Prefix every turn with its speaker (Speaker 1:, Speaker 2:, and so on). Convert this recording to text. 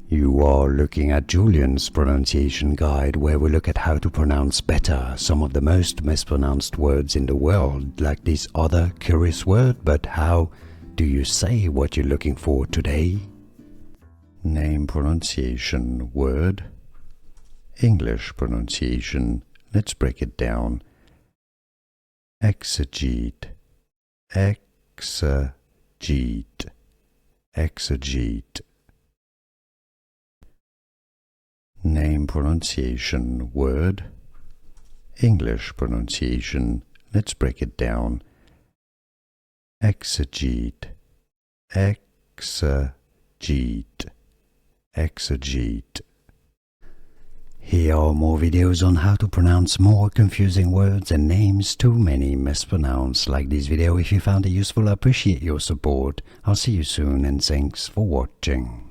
Speaker 1: You are looking at Julian's pronunciation guide, where we look at how to pronounce better some of the most mispronounced words in the world, like this other curious word. But how do you say what you're looking for today? Name pronunciation word. English pronunciation. Let's break it down. Exegete. Exegete. Exegete. Name pronunciation word. English pronunciation. Let's break it down. Exegete. Exegete. Exegete. Here are more videos on how to pronounce more confusing words and names too many mispronounced. Like this video if you found it useful. I appreciate your support. I'll see you soon and thanks for watching.